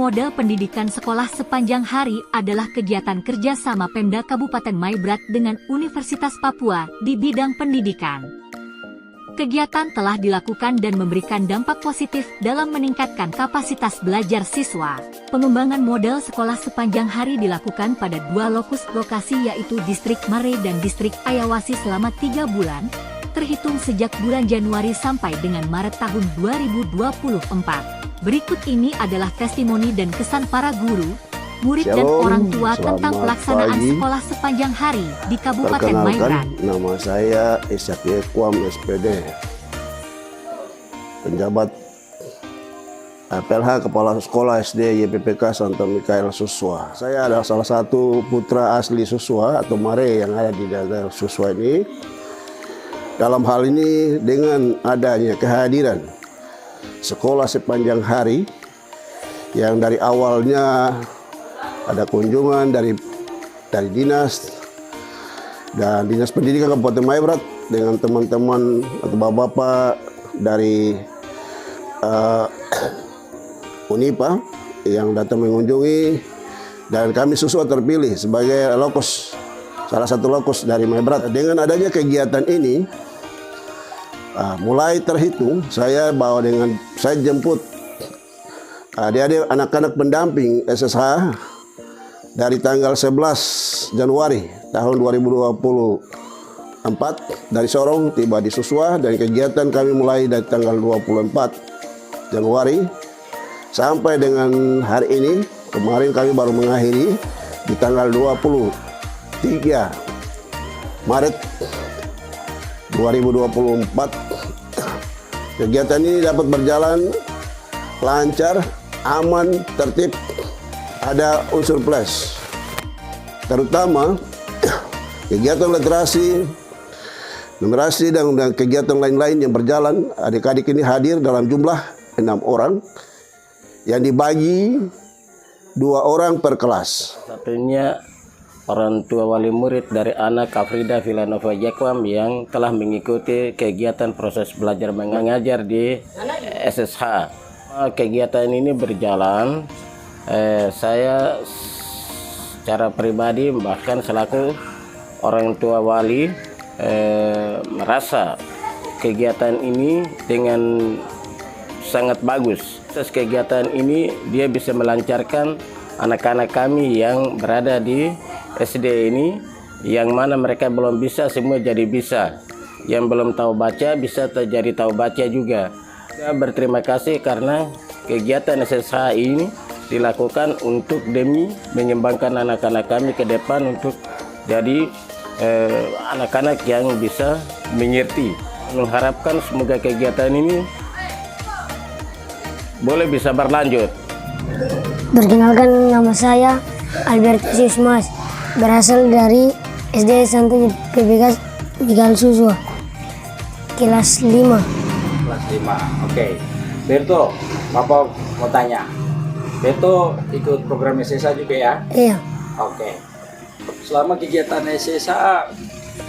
model pendidikan sekolah sepanjang hari adalah kegiatan kerjasama Pemda Kabupaten Maibrat dengan Universitas Papua di bidang pendidikan. Kegiatan telah dilakukan dan memberikan dampak positif dalam meningkatkan kapasitas belajar siswa. Pengembangan model sekolah sepanjang hari dilakukan pada 2 lokus lokasi yaitu Distrik Mare dan Distrik Ayawasi selama 3 bulan, terhitung sejak bulan Januari sampai dengan Maret tahun 2024. Berikut ini adalah testimoni dan kesan para guru, murid dan orang tua tentang pelaksanaan sekolah sepanjang hari di Kabupaten Maibrat. Nama saya Ishak Yekwam SPD, penjabat PLH Kepala Sekolah SD YPPK Santo Mikael Suswa. Saya adalah salah satu putra asli Suswa atau Mare yang ada di daerah Suswa ini. Dalam hal ini dengan adanya kehadiran sekolah sepanjang hari yang dari awalnya ada kunjungan dari dinas dan dinas pendidikan Kabupaten Maibrat dengan teman-teman atau bapak-bapak dari Unipa yang datang mengunjungi, dan kami Suswa terpilih sebagai lokus, salah satu lokus dari Maibrat. Dengan adanya kegiatan ini, mulai terhitung saya jemput adik-adik anak-anak pendamping SSH dari tanggal 11 Januari tahun 2024 dari Sorong tiba di Suswa, dan kegiatan kami mulai dari tanggal 24 Januari sampai dengan hari ini. Kemarin kami baru mengakhiri di tanggal 23 Maret 2024. Kegiatan ini dapat berjalan lancar, aman, tertib, ada unsur plus. Terutama kegiatan literasi, numerasi dan kegiatan lain-lain yang berjalan. Adik-adik ini hadir dalam jumlah 6 orang yang dibagi 2 orang per kelas. Satunya orang tua wali murid dari anak Afrida Villanova Yekwam yang telah mengikuti kegiatan proses belajar mengajar di SSH. Kegiatan ini berjalan, saya secara pribadi bahkan selaku orang tua wali merasa kegiatan ini dengan sangat bagus. Kegiatan ini dia bisa melancarkan anak-anak kami yang berada di SD ini, yang mana mereka belum bisa semua jadi bisa, yang belum tahu baca bisa terjadi tahu baca juga. Saya berterima kasih karena kegiatan SSH ini dilakukan untuk demi mengembangkan anak-anak kami ke depan untuk jadi anak-anak yang bisa mengerti. Mengharapkan semoga kegiatan ini boleh bisa berlanjut. Perkenalkan, nama saya Albertus Mas, berasal dari SD Santo PPK Mikael Suswa, kelas 5. Kelas 5, oke. Berto, Bapak mau tanya. Berto ikut program SSA juga ya? Iya. Oke. Selama kegiatan SSA,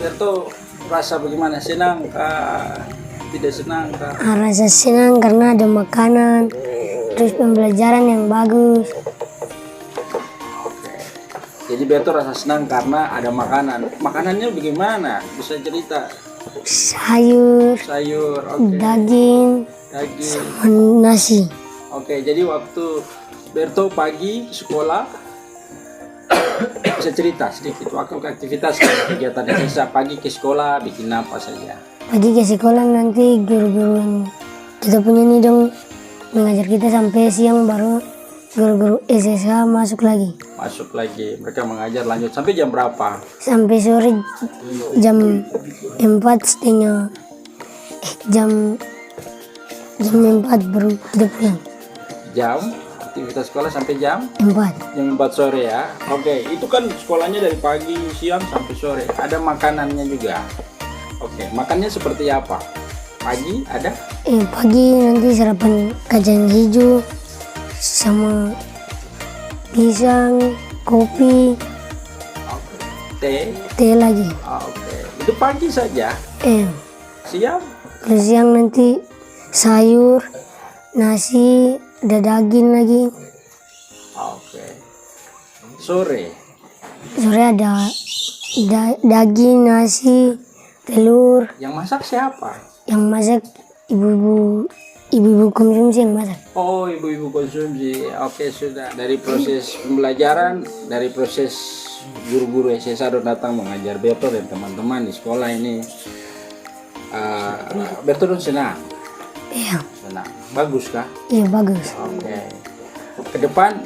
Berto rasa bagaimana? Senang kah? Tidak senang kah? Rasa senang karena ada makanan, terus pembelajaran yang bagus. Jadi Berto rasa senang karena ada makanan. Makanannya bagaimana? Bisa cerita? Sayur, oke. daging, sama nasi. Oke, jadi waktu Berto pagi sekolah, bisa cerita sedikit waktu aktivitas kegiatan SSA pagi ke sekolah bikin apa saja? Pagi ke sekolah nanti guru-guru yang kita punya nih dong mengajar kita sampai siang, baru guru-guru SSH masuk lagi. Mereka mengajar lanjut sampai jam berapa? Sampai sore jam 4:30, jam 4 baru kita pulang. Jam aktivitas sekolah sampai jam 4. Jam 4 sore ya. Oke, itu kan sekolahnya dari pagi, siang sampai sore. Ada makanannya juga. Oke, makannya seperti apa? Pagi ada? Pagi nanti sarapan kacang hijau sama pisang, kopi, teh lagi. Oke, itu pagi saja. Siang? Siang nanti sayur, nasi, ada daging lagi. Sore. Sore ada daging, nasi, telur. Yang masak siapa? Yang masak ibu-ibu konsumsi yang masak. Oh, ibu-ibu konsumsi. Oke, sudah. Dari proses pembelajaran, dari proses guru-guru SSA datang mengajar Berto dan teman-teman di sekolah ini. Berto dong senang. Iya. Senang. Bagus kah? Iya bagus. Oke. Ke depan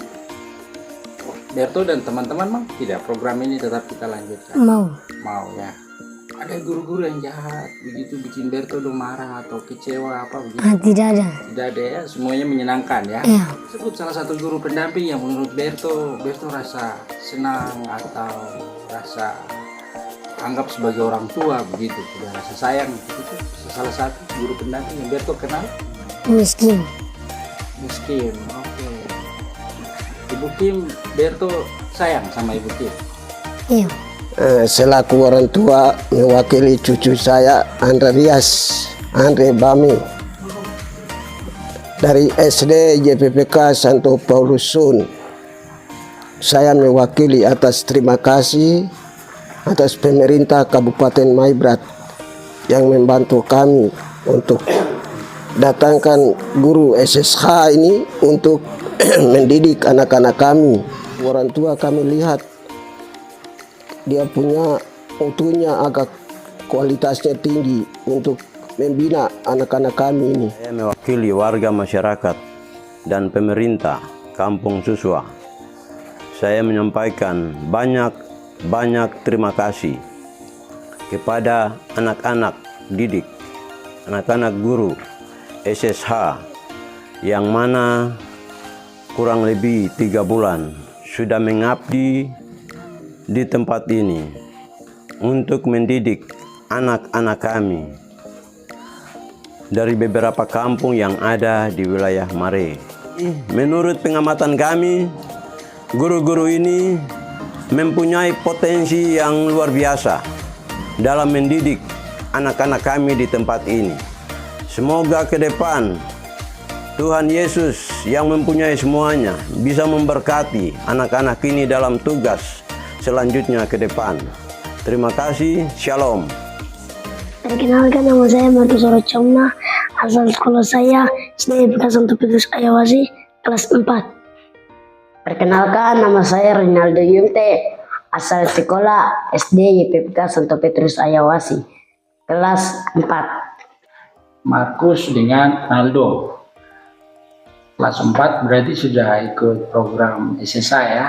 Berto dan teman-teman mang tidak program ini tetap kita lanjutkan. Mau ya. Ada guru-guru yang jahat begitu bikin Berto dong marah atau kecewa apa begitu? Tidak ada. Tidak ada ya, semuanya menyenangkan ya. Iya. Sebut salah satu guru pendamping yang menurut Berto rasa senang atau rasa anggap sebagai orang tua begitu, sudah rasa sayang itu salah satu guru pendamping yang Berto kenal. Miskin. Oke. Ibu Kim, Berto sayang sama Ibu Kim. Iya. Selaku orang tua mewakili cucu saya Andre Bami dari SD JPPK Santo Paulus Sun. Saya mewakili atas terima kasih atas pemerintah Kabupaten Maibrat yang membantu kami untuk datangkan guru SSH ini untuk mendidik anak-anak kami. Orang tua kami lihat dia punya mutunya agak kualitasnya tinggi untuk membina anak-anak kami ini. Saya mewakili warga masyarakat dan pemerintah Kampung Susua. Saya menyampaikan banyak terima kasih kepada anak-anak didik, anak-anak guru SSH yang mana kurang lebih 3 bulan sudah mengabdi di tempat ini untuk mendidik anak-anak kami dari beberapa kampung yang ada di wilayah Mare. Menurut pengamatan kami, guru-guru ini mempunyai potensi yang luar biasa dalam mendidik anak-anak kami di tempat ini. Semoga ke depan Tuhan Yesus yang mempunyai semuanya bisa memberkati anak-anak ini dalam tugas selanjutnya ke depan. Terima kasih. Shalom. Perkenalkan, nama saya Markus Orocomna, asal sekolah saya SD YPK Santo Petrus Ayawasi, kelas 4. Perkenalkan, nama saya Rinaldo Yumte, asal sekolah SD YPK Santo Petrus Ayawasi, kelas 4. Markus dengan Naldo. Kelas 4 berarti sudah ikut program SSA ya?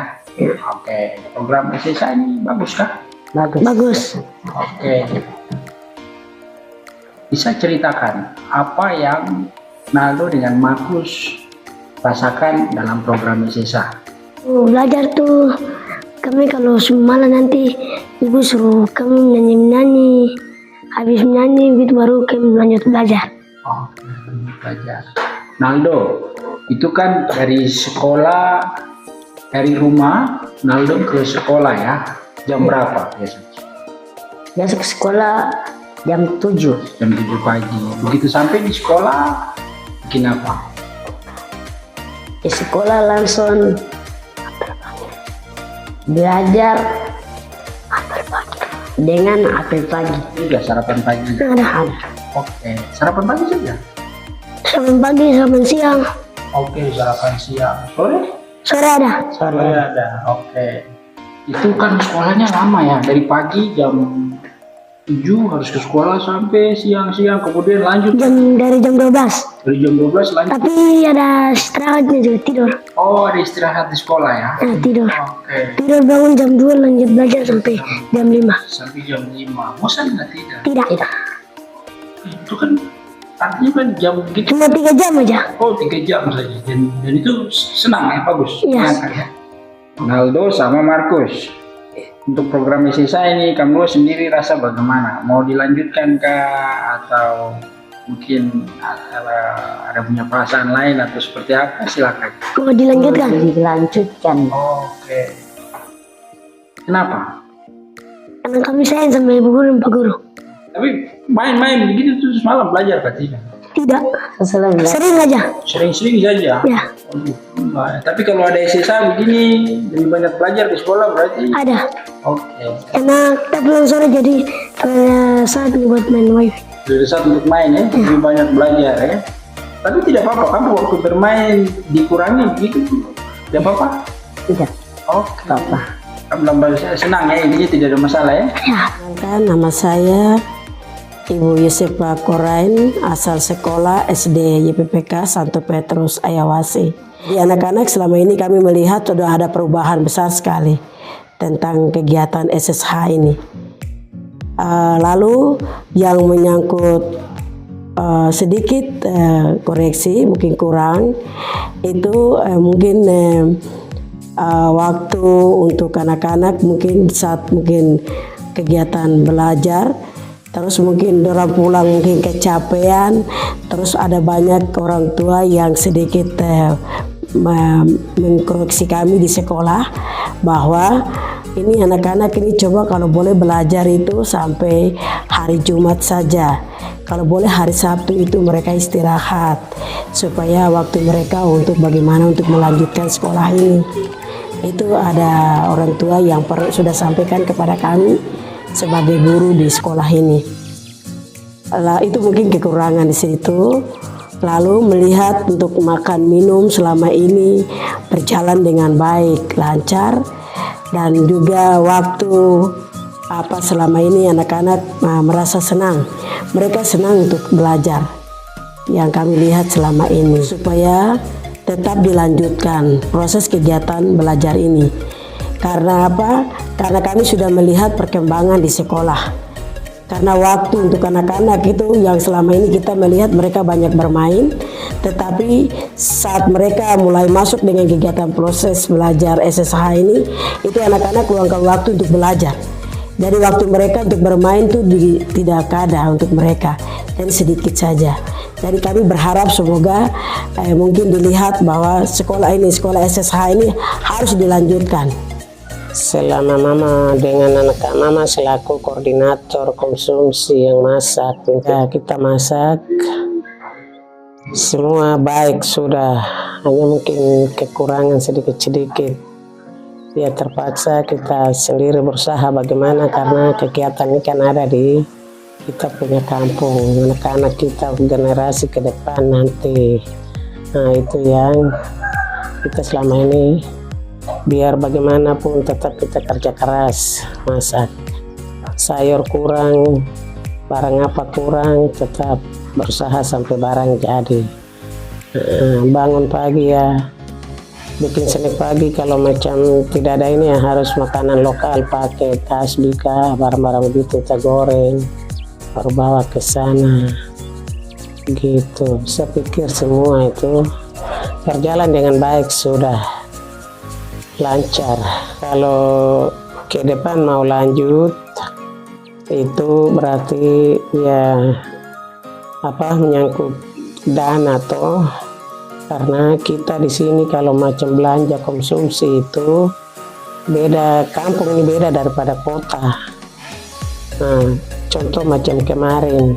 Oke, program SSA ini bagus kah? Bagus. Oke. Bisa ceritakan apa yang Naldo dengan Markus rasakan dalam program SSA? Belajar tuh, kami kalau malam nanti ibu suruh kami nyanyi-nyanyi, habis menyanyi gitu baru kami lanjut belajar. Oke, belajar. Naldo, itu kan dari sekolah, dari rumah Naldo ke sekolah ya, jam berapa biasanya? Biasa ke sekolah jam 7. Jam 7 pagi. Begitu sampai di sekolah, bikin apa? Di sekolah langsung belajar dengan apel pagi. Juga sarapan pagi. Ada. Oke, sarapan pagi saja. Sarapan pagi, sarapan siang, Oke, sarapan siang. Sore? sore ada. Sore ada. Oke. Itu kan sekolahnya lama ya, dari pagi jam 7 harus ke sekolah sampai siang-siang, kemudian lanjut Dari jam 12. dari jam 12 lanjut. Tapi ada istirahatnya juga, tidur. Oh, ada istirahat di sekolah ya? Tidur. Oke. Tidur bangun jam 2 lanjut belajar sampai jam 5. Sampai jam 5. Bosan nggak tidak? Tidak. Itu kan artinya kan jam gitu. Cuma 3 jam aja. Oh, 3 jam saja. Dan itu senang ya, bagus. Iya. Menyenangkan ya. Naldo sama Markus. Untuk program SSA ini kamu sendiri rasa bagaimana? Mau dilanjutkan kah atau mungkin ada punya perasaan lain atau seperti apa? Silakan. Mau dilanjutkan? Dilanjutkan. Oke. Kenapa? Karena kami sayang sama ibu guru dan pak guru. Tapi main-main begitu terus malam belajar Pak tidak? Tidak, Setelah belajar. sering aja. Sering-sering saja. Ya, Nah, tapi kalau ada SSA begini lebih banyak belajar di sekolah berarti. ada. Oke. Karena kita pulang sore jadi saat buat main wifi. Dari saat untuk main ya, lebih banyak belajar ya. Tapi tidak apa-apa, kamu waktu bermain dikurangi begitu, tidak apa-apa. Tidak. Oke. Apa? Kamu nambah senang ya, intinya tidak ada masalah ya. Ya, Nama saya Ibu Yusefa Korain, asal sekolah SD YPPK Santo Petrus Ayawasi. Di anak-anak selama ini kami melihat sudah ada perubahan besar sekali tentang kegiatan SSH ini. Lalu yang menyangkut sedikit koreksi, mungkin kurang, itu mungkin waktu untuk anak-anak mungkin saat mungkin kegiatan belajar, terus mungkin orang pulang mungkin kecapean, terus ada banyak orang tua yang sedikit mengkoreksi kami di sekolah bahwa ini anak-anak ini coba kalau boleh belajar itu sampai hari Jumat saja. Kalau boleh hari Sabtu itu mereka istirahat supaya waktu mereka untuk bagaimana untuk melanjutkan sekolah ini. Itu ada orang tua yang sudah sampaikan kepada kami sebagai guru di sekolah ini. Itu mungkin kekurangan di situ. Lalu melihat untuk makan minum selama ini berjalan dengan baik, lancar, dan juga waktu selama ini anak-anak merasa senang. Mereka senang untuk belajar yang kami lihat selama ini supaya tetap dilanjutkan proses kegiatan belajar ini. Karena apa? Karena kami sudah melihat perkembangan di sekolah. Karena waktu untuk anak-anak itu yang selama ini kita melihat mereka banyak bermain, tetapi saat mereka mulai masuk dengan kegiatan proses belajar SSH ini, itu anak-anak luangkan waktu untuk belajar. Jadi waktu mereka untuk bermain itu tidak ada untuk mereka, dan sedikit saja. Jadi kami berharap semoga mungkin dilihat bahwa sekolah SSH ini harus dilanjutkan. Selama mama dengan anak mama selaku koordinator konsumsi yang masak, kita masak semua baik sudah, hanya mungkin kekurangan sedikit-sedikit. Ya terpaksa kita sendiri berusaha bagaimana karena kegiatan ini kan ada di kita punya kampung, anak-anak kita generasi ke depan nanti. Nah itu yang kita selama ini biar bagaimanapun tetap kita kerja keras masak. Sayur kurang, barang apa kurang, tetap berusaha sampai barang jadi. Bangun pagi ya bikin snack pagi, kalau macam tidak ada ini ya harus makanan lokal, pakai tasbika, barang-barang begitu kita goreng baru bawa ke sana gitu. Saya pikir semua itu berjalan dengan baik, sudah lancar. Kalau ke depan mau lanjut itu berarti ya menyangkut dana toh. Karena kita di sini kalau macam belanja konsumsi itu beda, kampung ini beda daripada kota. Nah, contoh macam kemarin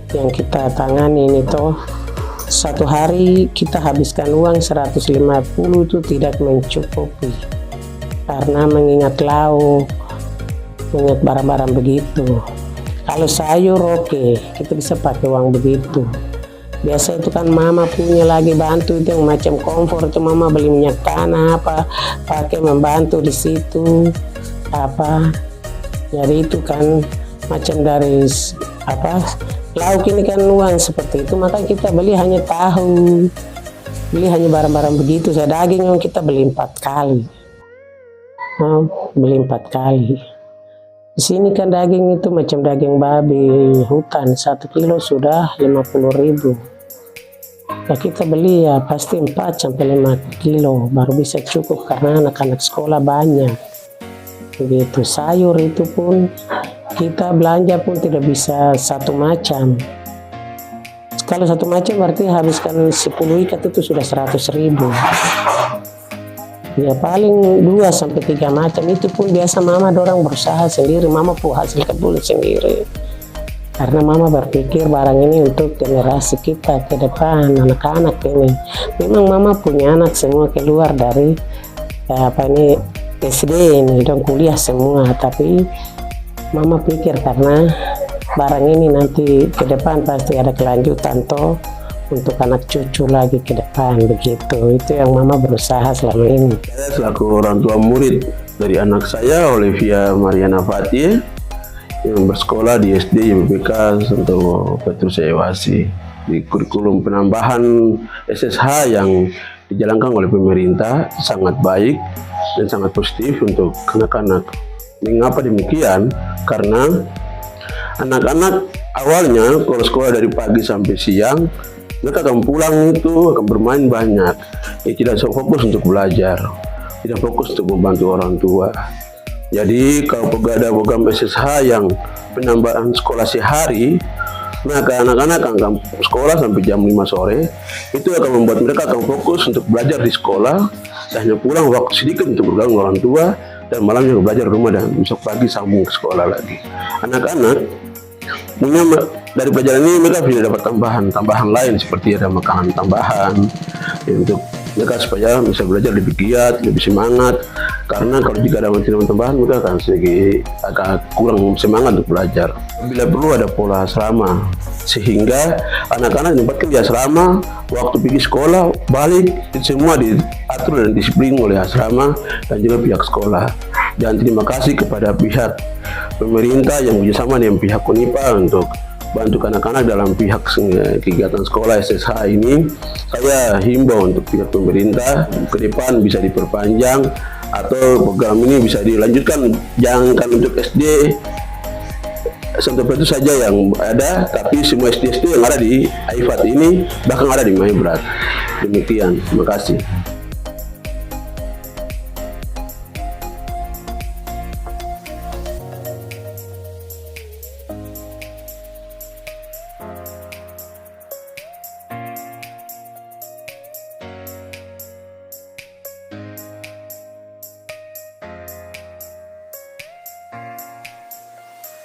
yang kita tangani ini toh, satu hari kita habiskan uang 150 itu tidak mencukupi. Karena mengingat lauk, mengingat barang-barang begitu. Kalau sayur oke, kita bisa pakai uang begitu. Biasa itu kan mama punya lagi bantu itu yang macam kompor itu mama beli minyak tanah pakai membantu di situ jadi itu kan macam dari lauk ini kan uang seperti itu, maka kita beli hanya tahu, beli hanya barang-barang begitu. Daging yang kita beli 4 kali, Di sini kan daging itu macam daging babi hutan 1 kilo sudah 50.000. Nah, kita beli ya pasti 4 sampai 5 kilo baru bisa cukup karena anak-anak sekolah banyak. Begitu sayur itu pun kita belanja pun tidak bisa satu macam. Kalau satu macam berarti habiskan 10 ikat itu sudah 100.000. Ya paling 2 sampai 3 macam itu pun biasa mama dorang berusaha sendiri, mama pun hasilkan dulu sendiri. Karena mama berpikir barang ini untuk generasi kita ke depan, anak-anak ini. Memang mama punya anak semua keluar dari SD ini, dan kuliah semua. Tapi mama pikir karena barang ini nanti ke depan pasti ada kelanjutan toh, untuk anak cucu lagi ke depan begitu. Itu yang mama berusaha selama ini. Saya selaku orang tua murid dari anak saya, Olivia Mariana Fathia, yang bersekolah di SD YPPK Santo Petrus Ayawasi, di kurikulum penambahan SSH yang dijalankan oleh pemerintah sangat baik dan sangat positif untuk anak-anak. Mengapa demikian? Karena anak-anak awalnya kalau sekolah dari pagi sampai siang, mereka akan pulang itu akan bermain banyak, tidak fokus untuk belajar, tidak fokus untuk membantu orang tua. Jadi kalau ada program SSH yang penambahan sekolah sehari, maka anak-anak akan sekolah sampai jam 5 sore. Itu akan membuat mereka akan fokus untuk belajar di sekolah, dan hanya pulang waktu sedikit untuk bergabung dengan orang tua, dan malamnya belajar di rumah, dan besok pagi sambung ke sekolah lagi. Anak-anak punya dari pelajaran ini mereka bisa dapat tambahan lain, seperti ada makanan tambahan untuk mereka supaya bisa belajar lebih giat, lebih semangat. Karena kalau jika ada makanan tambahan, mereka akan sedikit agak kurang semangat untuk belajar. Bila perlu ada pola asrama, sehingga anak-anak ditempatkan di asrama, waktu pergi sekolah, balik, itu semua diatur dan disiplin oleh asrama dan juga pihak sekolah. Dan terima kasih kepada pihak pemerintah yang bekerjasama dengan pihak UNIPA untuk bantu anak-anak dalam pihak kegiatan sekolah SSH ini. Saya himbau untuk pihak pemerintah ke depan bisa diperpanjang atau program ini bisa dilanjutkan, jangan untuk SD Santo Petrus saja yang ada, tapi semua SD yang ada di AIFAT ini bahkan ada di Maibrat. Demikian, terima kasih.